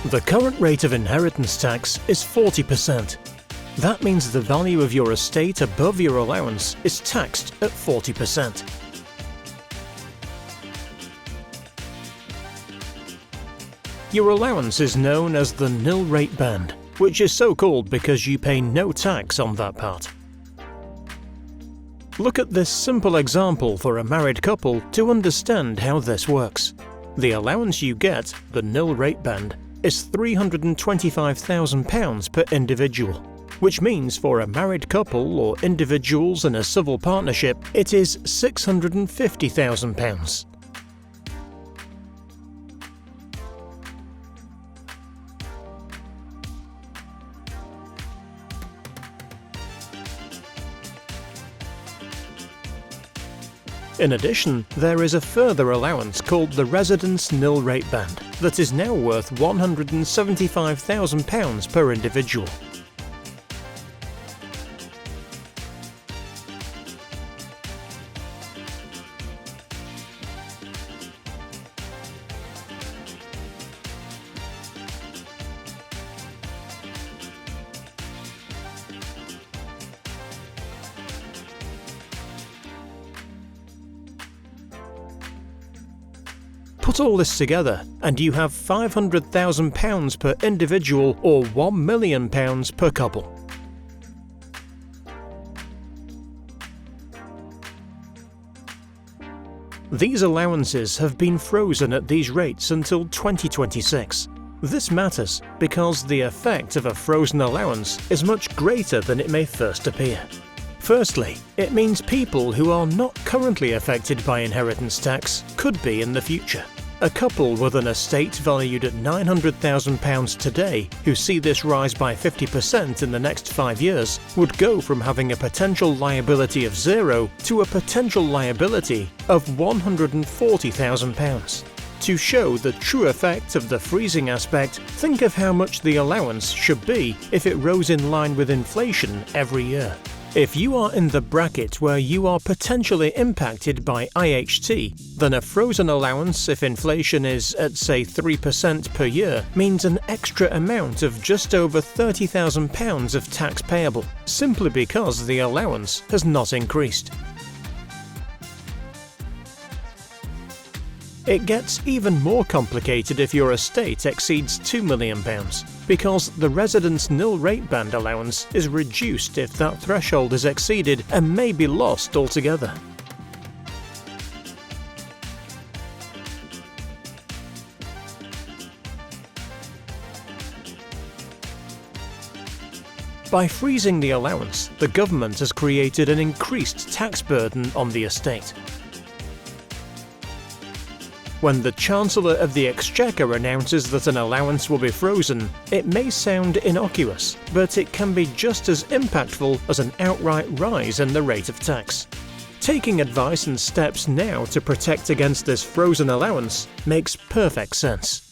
The current rate of inheritance tax is 40%. That means the value of your estate above your allowance is taxed at 40%. Your allowance is known as the nil rate band, which is so called because you pay no tax on that part. Look at this simple example for a married couple to understand how this works. The allowance you get, the nil rate band, is £325,000 per individual, which means for a married couple or individuals in a civil partnership, it is £650,000. In addition, there is a further allowance called the residence nil rate band that is now worth £175,000 per individual. Put all this together and you have £500,000 per individual or £1 million per couple. These allowances have been frozen at these rates until 2026. This matters because the effect of a frozen allowance is much greater than it may first appear. Firstly, it means people who are not currently affected by inheritance tax could be in the future. A couple with an estate valued at £900,000 today who see this rise by 50% in the next 5 years would go from having a potential liability of zero to a potential liability of £140,000. To show the true effect of the freezing aspect, think of how much the allowance should be if it rose in line with inflation every year. If you are in the bracket where you are potentially impacted by IHT, then a frozen allowance if inflation is at say 3% per year means an extra amount of just over £30,000 of tax payable, simply because the allowance has not increased. It gets even more complicated if your estate exceeds £2 million, because the residence nil rate band allowance is reduced if that threshold is exceeded and may be lost altogether. By freezing the allowance, the government has created an increased tax burden on the estate. When the Chancellor of the Exchequer announces that an allowance will be frozen, it may sound innocuous, but it can be just as impactful as an outright rise in the rate of tax. Taking advice and steps now to protect against this frozen allowance makes perfect sense.